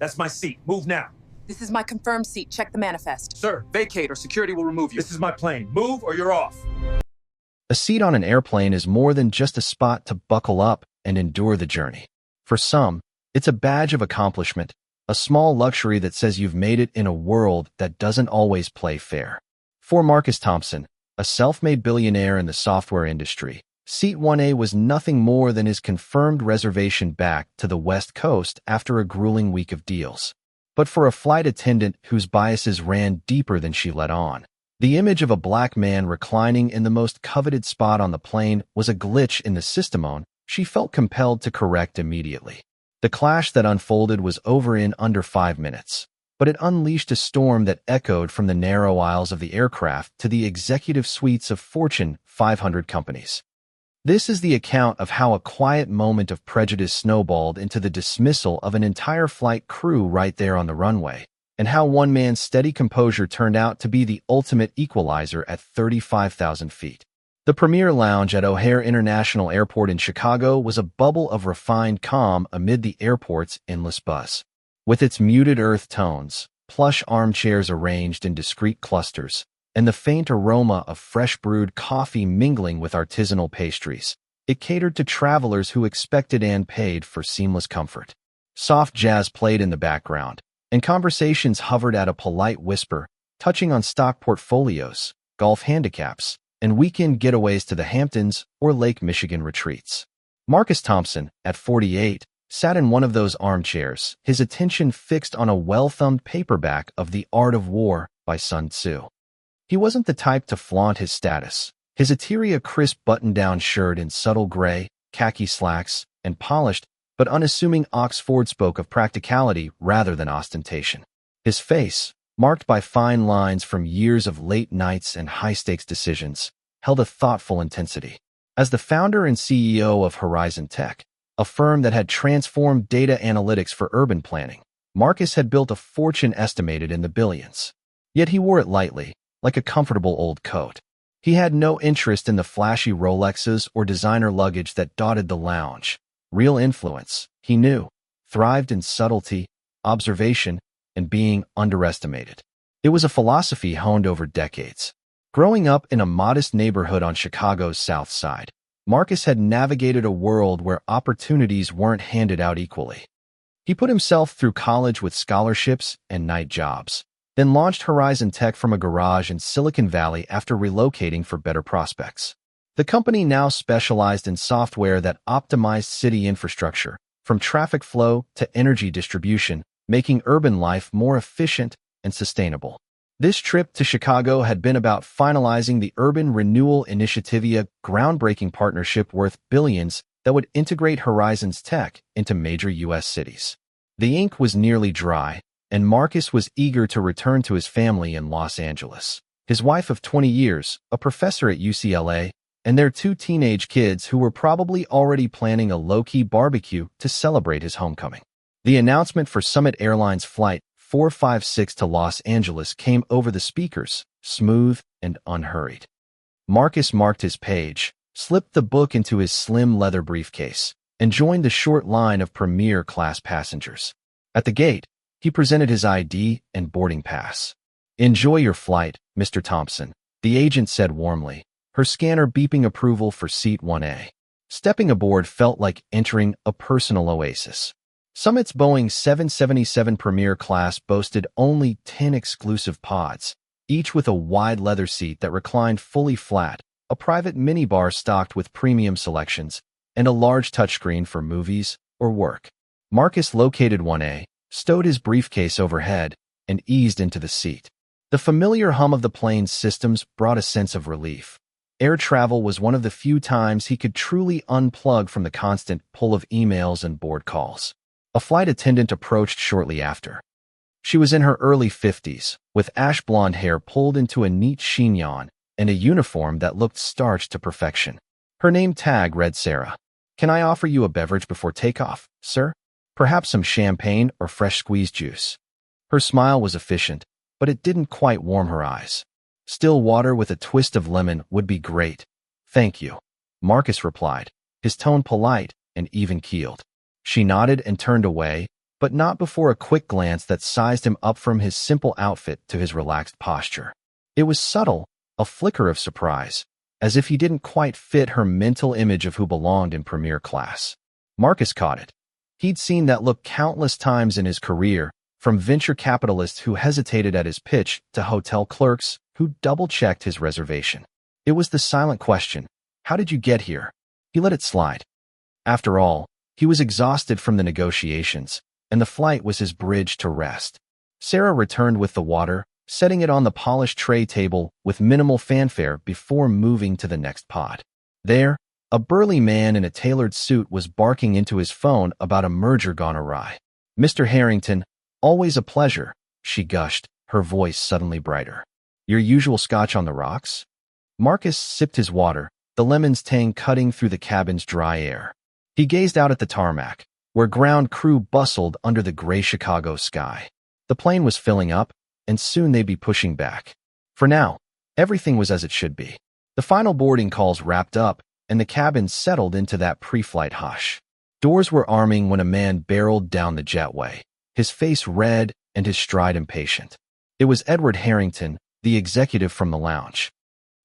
That's my seat. Move now. This is my confirmed seat. Check the manifest. Sir, Vacate or security will remove you. this is my plane. Move or you're off. A seat on an airplane is more than just a spot to buckle up and endure the journey. For some, it's a badge of accomplishment, a small luxury that says you've made it in a world that doesn't always play fair. For Marcus Thompson, a self-made billionaire in the software industry, Seat 1A was nothing more than his confirmed reservation back to the West Coast after a grueling week of deals. But for a flight attendant whose biases ran deeper than she let on, the image of a black man reclining in the most coveted spot on the plane was a glitch in the system she felt compelled to correct immediately. The clash that unfolded was over in under 5 minutes, but it unleashed a storm that echoed from the narrow aisles of the aircraft to the executive suites of Fortune 500 companies. This is the account of how a quiet moment of prejudice snowballed into the dismissal of an entire flight crew right there on the runway, and how one man's steady composure turned out to be the ultimate equalizer at 35,000 feet. The Premier Lounge at O'Hare International Airport in Chicago was a bubble of refined calm amid the airport's endless buzz. With its muted earth tones, plush armchairs arranged in discrete clusters, and the faint aroma of fresh brewed coffee mingling with artisanal pastries, it catered to travelers who expected and paid for seamless comfort. Soft jazz played in the background, and conversations hovered at a polite whisper, touching on stock portfolios, golf handicaps, and weekend getaways to the Hamptons or Lake Michigan retreats. Marcus Thompson, at 48, sat in one of those armchairs, his attention fixed on a well-thumbed paperback of The Art of War by Sun Tzu. He wasn't the type to flaunt his status. His Eteria crisp button-down shirt in subtle gray, khaki slacks, and polished but unassuming Oxford spoke of practicality rather than ostentation. His face, marked by fine lines from years of late nights and high-stakes decisions, held a thoughtful intensity. As the founder and CEO of Horizon Tech, a firm that had transformed data analytics for urban planning, Marcus had built a fortune estimated in the billions. Yet he wore it lightly, like a comfortable old coat. He had no interest in the flashy Rolexes or designer luggage that dotted the lounge. Real influence, he knew, thrived in subtlety, observation, and being underestimated. It was a philosophy honed over decades. Growing up in a modest neighborhood on Chicago's South Side, Marcus had navigated a world where opportunities weren't handed out equally. He put himself through college with scholarships and night jobs, then launched Horizon Tech from a garage in Silicon Valley after relocating for better prospects. The company now specialized in software that optimized city infrastructure, from traffic flow to energy distribution, making urban life more efficient and sustainable. This trip to Chicago had been about finalizing the Urban Renewal Initiative, a groundbreaking partnership worth billions that would integrate Horizon's tech into major U.S. cities. The ink was nearly dry, and Marcus was eager to return to his family in Los Angeles. His wife of 20 years, a professor at UCLA, and their 2 teenage kids who were probably already planning a low-key barbecue to celebrate his homecoming. The announcement for Summit Airlines Flight 456 to Los Angeles came over the speakers, smooth and unhurried. Marcus marked his page, slipped the book into his slim leather briefcase, and joined the short line of premier class passengers. At the gate, he presented his ID and boarding pass. "Enjoy your flight, Mr. Thompson," the agent said warmly, her scanner beeping approval for Seat 1A. Stepping aboard felt like entering a personal oasis. Summit's Boeing 777 Premier class boasted only 10 exclusive pods, each with a wide leather seat that reclined fully flat, a private minibar stocked with premium selections, and a large touchscreen for movies or work. Marcus located 1A, stowed his briefcase overhead, and eased into the seat. The familiar hum of the plane's systems brought a sense of relief. Air travel was one of the few times he could truly unplug from the constant pull of emails and board calls. A flight attendant approached shortly after. She was in her early 50s, with ash blonde hair pulled into a neat chignon and a uniform that looked starched to perfection. Her name tag read Sarah. "Can I offer you a beverage before takeoff, sir? Perhaps some champagne or fresh squeezed juice." Her smile was efficient, but it didn't quite warm her eyes. "Still water with a twist of lemon would be great. Thank you," Marcus replied, his tone polite and even-keeled. She nodded and turned away, but not before a quick glance that sized him up from his simple outfit to his relaxed posture. It was subtle, a flicker of surprise, as if he didn't quite fit her mental image of who belonged in premier class. Marcus caught it. He'd seen that look countless times in his career, from venture capitalists who hesitated at his pitch to hotel clerks who double-checked his reservation. It was the silent question, "How did you get here?" He let it slide. After all, he was exhausted from the negotiations, and the flight was his bridge to rest. Sarah returned with the water, setting it on the polished tray table with minimal fanfare before moving to the next pod. There, a burly man in a tailored suit was barking into his phone about a merger gone awry. "Mr. Harrington, always a pleasure," she gushed, her voice suddenly brighter. "Your usual scotch on the rocks?" Marcus sipped his water, the lemon's tang cutting through the cabin's dry air. He gazed out at the tarmac, where ground crew bustled under the gray Chicago sky. The plane was filling up, and soon they'd be pushing back. For now, everything was as it should be. The final boarding calls wrapped up, and the cabin settled into that pre-flight hush. Doors were arming when a man barreled down the jetway, his face red and his stride impatient. It was Edward Harrington, the executive from the lounge.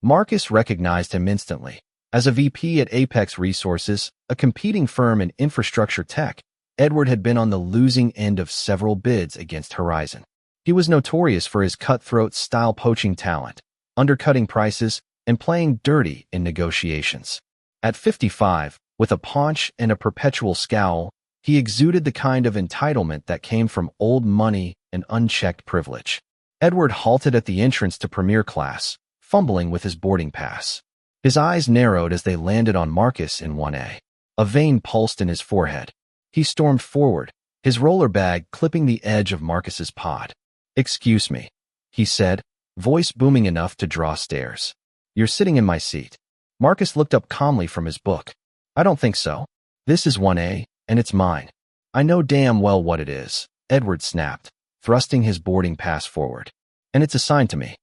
Marcus recognized him instantly. As a VP at Apex Resources, a competing firm in infrastructure tech, Edward had been on the losing end of several bids against Horizon. He was notorious for his cutthroat style poaching talent, undercutting prices, and playing dirty in negotiations. At 55, with a paunch and a perpetual scowl, he exuded the kind of entitlement that came from old money and unchecked privilege. Edward halted at the entrance to Premier Class, fumbling with his boarding pass. His eyes narrowed as they landed on Marcus in 1A. A vein pulsed in his forehead. He stormed forward, his roller bag clipping the edge of Marcus's pod. "Excuse me," he said, voice booming enough to draw stares. "You're sitting in my seat." Marcus looked up calmly from his book. "I don't think so. This is 1A, and it's mine." "I know damn well what it is," Edward snapped, thrusting his boarding pass forward. "And it's assigned to me."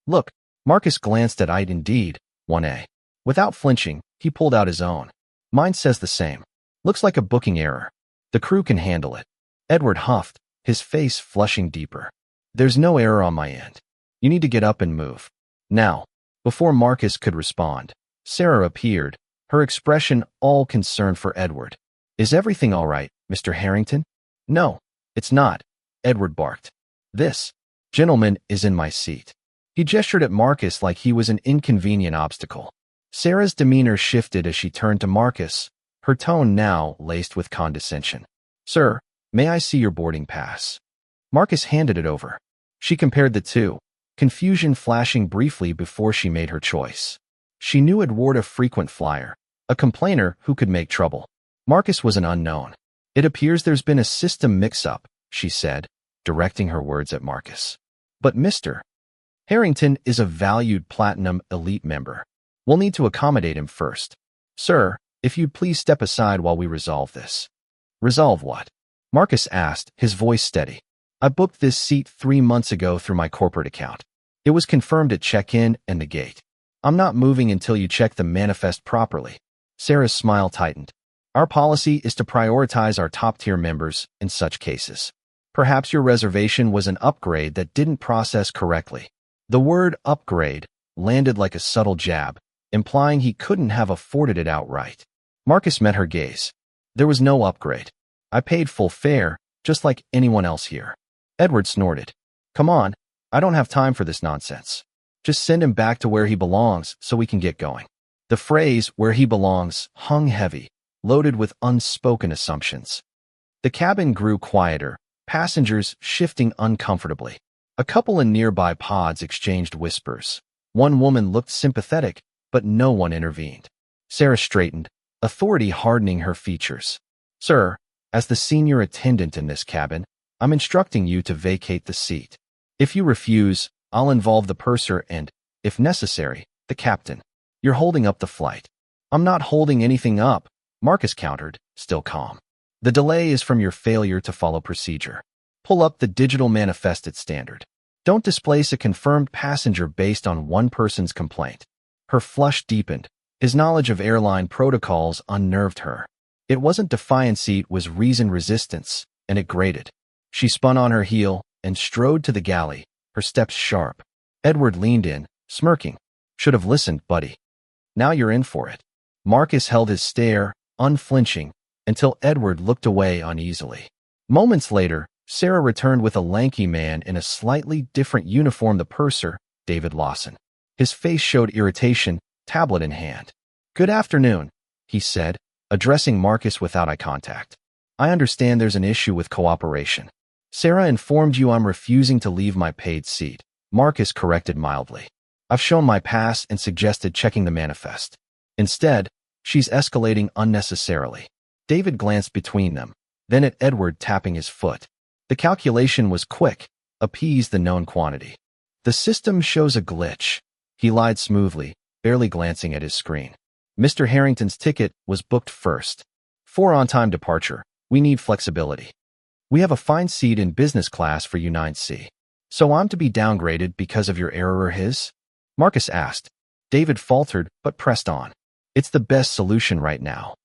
"Look," Marcus glanced at it. "Indeed, 1A. Without flinching, he pulled out his own. "Mine says the same. Looks like a booking error. The crew can handle it." Edward huffed, his face flushing deeper. "There's no error on my end. You need to get up and move." Now, before Marcus could respond, Sarah appeared, her expression all concern for Edward. "Is everything all right, Mr. Harrington?" "No, it's not," Edward barked. "This gentleman is in my seat." He gestured at Marcus like he was an inconvenient obstacle. Sarah's demeanor shifted as she turned to Marcus, her tone now laced with condescension. "Sir, may I see your boarding pass?" Marcus handed it over. She compared the two, confusion flashing briefly before she made her choice. She knew Edward a frequent flyer, a complainer who could make trouble. Marcus was an unknown. "It appears there's been a system mix-up," she said, directing her words at Marcus. "But Mr. Harrington is a valued Platinum Elite member. We'll need to accommodate him first. Sir, if you'd please step aside while we resolve this." "Resolve what?" Marcus asked, his voice steady. "I booked this seat 3 months ago through my corporate account. It was confirmed at check-in and the gate. I'm not moving until you check the manifest properly." Sarah's smile tightened. "Our policy is to prioritize our top-tier members in such cases. Perhaps your reservation was an upgrade that didn't process correctly." The word upgrade landed like a subtle jab, implying he couldn't have afforded it outright. Marcus met her gaze. "There was no upgrade. I paid full fare, just like anyone else here." Edward snorted. "Come on, I don't have time for this nonsense. Just send him back to where he belongs so we can get going." The phrase "where he belongs" hung heavy, loaded with unspoken assumptions. The cabin grew quieter, passengers shifting uncomfortably. A couple in nearby pods exchanged whispers. One woman looked sympathetic, but no one intervened. Sarah straightened, authority hardening her features. "Sir, as the senior attendant in this cabin, I'm instructing you to vacate the seat. If you refuse, I'll involve the purser and, if necessary, the captain. You're holding up the flight." "I'm not holding anything up," Marcus countered, still calm. "The delay is from your failure to follow procedure. Pull up the digital manifest at standard. Don't displace a confirmed passenger based on one person's complaint." Her flush deepened. His knowledge of airline protocols unnerved her. It wasn't defiancy, it was reasoned resistance, and it grated. She spun on her heel and strode to the galley, her steps sharp. Edward leaned in, smirking. Should have listened, buddy. Now you're in for it. Marcus held his stare, unflinching, until Edward looked away uneasily. Moments later, Sarah returned with a lanky man in a slightly different uniform, the purser, David Lawson. His face showed irritation, tablet in hand. "Good afternoon," he said, addressing Marcus without eye contact. "I understand there's an issue with cooperation. Sarah informed you I'm refusing to leave my paid seat," Marcus corrected mildly. "I've shown my pass and suggested checking the manifest. Instead, she's escalating unnecessarily." David glanced between them, then at Edward tapping his foot. The calculation was quick, appease the known quantity. "The system shows a glitch," he lied smoothly, barely glancing at his screen. "Mr. Harrington's ticket was booked first. 4 on-time departure. We need flexibility. We have a fine seat in business class for U9C. So I'm to be downgraded because of your error or his?" Marcus asked. David faltered, but pressed on. "It's the best solution right now."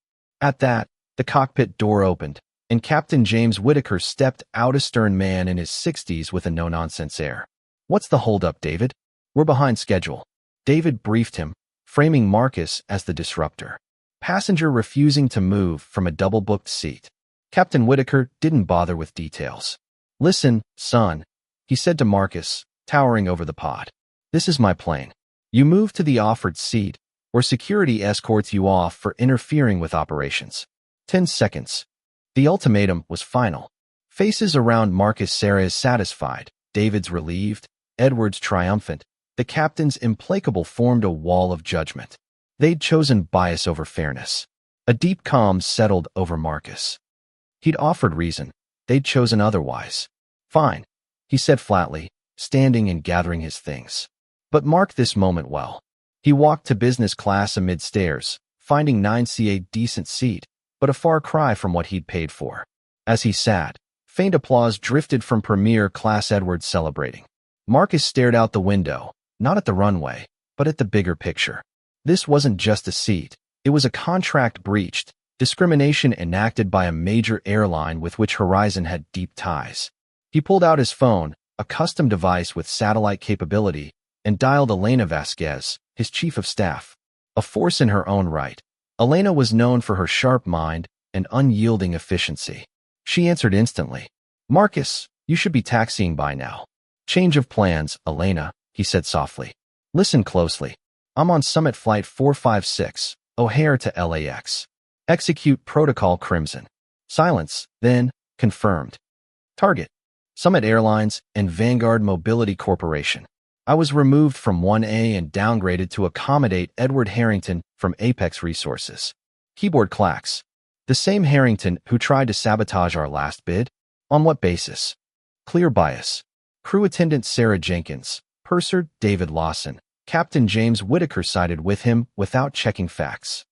At that, the cockpit door opened, and Captain James Whitaker stepped out, a stern man in his 60s with a no-nonsense air. "What's the holdup, David?" "We're behind schedule." David briefed him, framing Marcus as the disruptor. "Passenger refusing to move from a double-booked seat." Captain Whitaker didn't bother with details. "Listen, son," he said to Marcus, towering over the pod. "This is my plane. You move to the offered seat, or security escorts you off for interfering with operations. 10 seconds. The ultimatum was final. Faces around Marcus. Sarah is satisfied, David's relieved, Edward's triumphant. The captain's implacable formed a wall of judgment. They'd chosen bias over fairness. A deep calm settled over Marcus. He'd offered reason. They'd chosen otherwise. "Fine," he said flatly, standing and gathering his things. But mark this moment well. He walked to business class amid stares, finding 9C a decent seat, but a far cry from what he'd paid for. As he sat, faint applause drifted from premier class, Edward celebrating. Marcus stared out the window, not at the runway, but at the bigger picture. This wasn't just a seat. It was a contract breached, discrimination enacted by a major airline with which Horizon had deep ties. He pulled out his phone, a custom device with satellite capability, and dialed Elena Vasquez, his chief of staff. A force in her own right, Elena was known for her sharp mind and unyielding efficiency. She answered instantly. "Marcus, you should be taxiing by now." "Change of plans, Elena," he said softly. "Listen closely. I'm on Summit Flight 456, O'Hare to LAX. Execute Protocol Crimson." Silence, then, confirmed. "Target: Summit Airlines and Vanguard Mobility Corporation." I was removed from 1A and downgraded to accommodate Edward Harrington from Apex Resources. Keyboard clacks. "The same Harrington who tried to sabotage our last bid? On what basis?" "Clear bias." Crew attendant Sarah Jenkins, purser David Lawson, Captain James Whitaker sided with him without checking facts.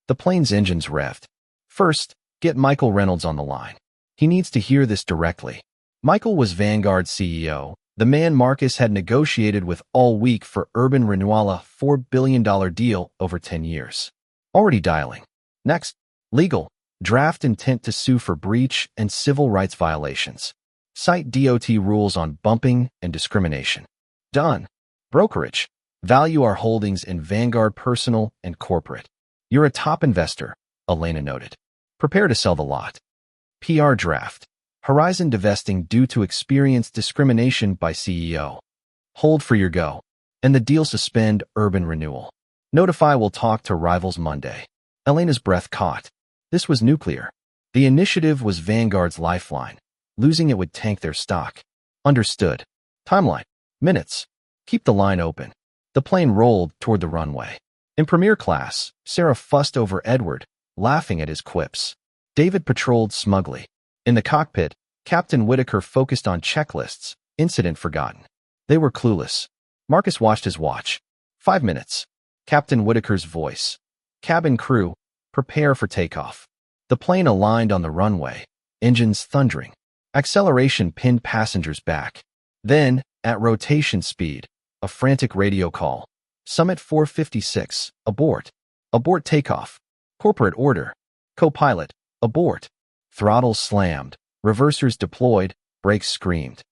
The plane's engines revved. "First, get Michael Reynolds on the line. He needs to hear this directly." Michael was Vanguard's CEO, the man Marcus had negotiated with all week for urban renewal, a $4 billion deal over 10 years. Already dialing. Next, legal. Draft intent to sue for breach and civil rights violations. Cite DOT rules on bumping and discrimination. Done. Brokerage. Value our holdings in Vanguard, personal and corporate. You're a top investor, Elena noted. Prepare to sell the lot. PR draft. Horizon divesting due to experienced discrimination by CEO. Hold for your go. And the deal suspend urban renewal. Notify we'll talk to rivals Monday. Elena's breath caught. This was nuclear. The initiative was Vanguard's lifeline. Losing it would tank their stock. Understood. Timeline. Minutes. Keep the line open. The plane rolled toward the runway. In premier class, Sarah fussed over Edward, laughing at his quips. David patrolled smugly. In the cockpit, Captain Whitaker focused on checklists, incident forgotten. They were clueless. Marcus watched his watch. 5 minutes. Captain Whitaker's voice. Cabin crew, prepare for takeoff. The plane aligned on the runway, engines thundering. Acceleration pinned passengers back. Then, at rotation speed, a frantic radio call. Summit 456, abort. Abort takeoff. Corporate order. Co-pilot, abort. Throttles slammed. Reversers deployed, brakes screamed.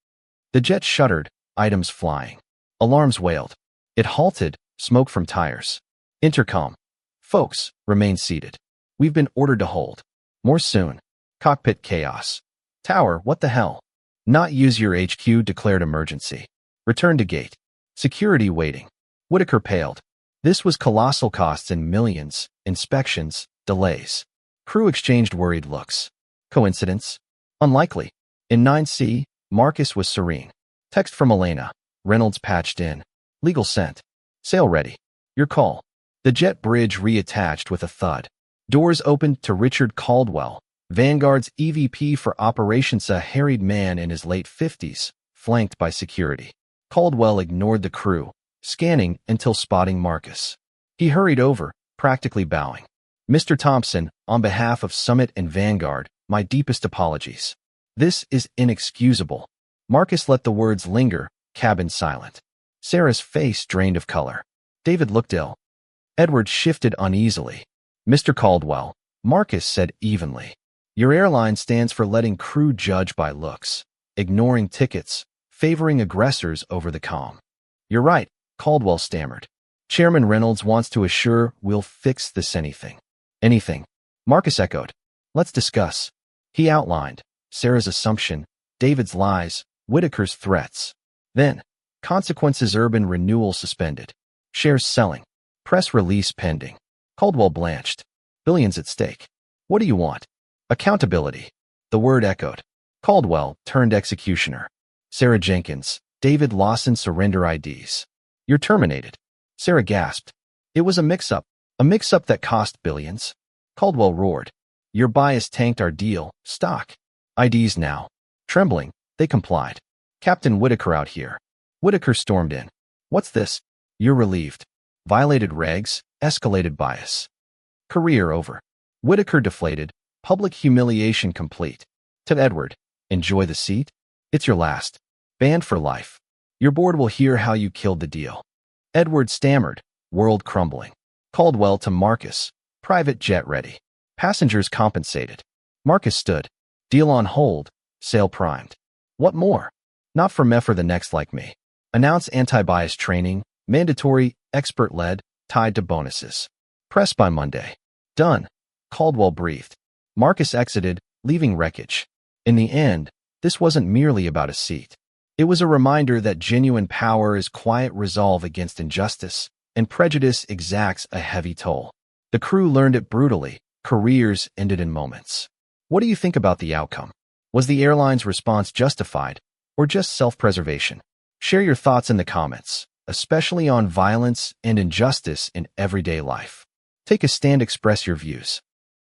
The jet shuddered, items flying. Alarms wailed. It halted, smoke from tires. Intercom. Folks, remain seated. We've been ordered to hold. More soon. Cockpit chaos. Tower, what the hell? Not use your HQ, declared emergency. Return to gate. Security waiting. Whitaker paled. This was colossal costs in millions, inspections, delays. Crew exchanged worried looks. Coincidence? Unlikely. In 9C, Marcus was serene. Text from Elena. Reynolds patched in. Legal sent. Sail ready. Your call. The jet bridge reattached with a thud. Doors opened to Richard Caldwell, Vanguard's EVP for operations, a harried man in his late 50s, flanked by security. Caldwell ignored the crew, scanning until spotting Marcus. He hurried over, practically bowing. Mr. Thompson, on behalf of Summit and Vanguard, my deepest apologies. This is inexcusable. Marcus let the words linger, cabin silent. Sarah's face drained of color. David looked ill. Edward shifted uneasily. Mr. Caldwell, Marcus said evenly. Your airline stands for letting crew judge by looks, ignoring tickets, favoring aggressors over the calm. You're right, Caldwell stammered. Chairman Reynolds wants to assure we'll fix this anything. Anything. Marcus echoed. Let's discuss. He outlined Sarah's assumption, David's lies, Whitaker's threats. Then, consequences: urban renewal suspended. Shares selling. Press release pending. Caldwell blanched. Billions at stake. What do you want? Accountability. The word echoed. Caldwell turned executioner. Sarah Jenkins, David Lawson, surrender IDs. You're terminated. Sarah gasped. It was a mix-up that cost billions. Caldwell roared. Your bias tanked our deal, stock. IDs now. Trembling, they complied. Captain Whitaker out here. Whitaker stormed in. What's this? You're relieved. Violated regs, escalated bias. Career over. Whitaker deflated, public humiliation complete. To Edward, enjoy the seat? It's your last. Banned for life. Your board will hear how you killed the deal. Edward stammered, world crumbling. Caldwell to Marcus, private jet ready. Passengers compensated. Marcus stood. Deal on hold, sail primed. What more? Not for me, for the next like me. Announce anti-bias training, mandatory, expert-led, tied to bonuses. Press by Monday. Done. Caldwell breathed. Marcus exited, leaving wreckage. In the end, this wasn't merely about a seat. It was a reminder that genuine power is quiet resolve against injustice, and prejudice exacts a heavy toll. The crew learned it brutally. Careers ended in moments. What do you think about the outcome? Was the airline's response justified, or just self-preservation? Share your thoughts in the comments, especially on violence and injustice in everyday life. Take a stand, express your views.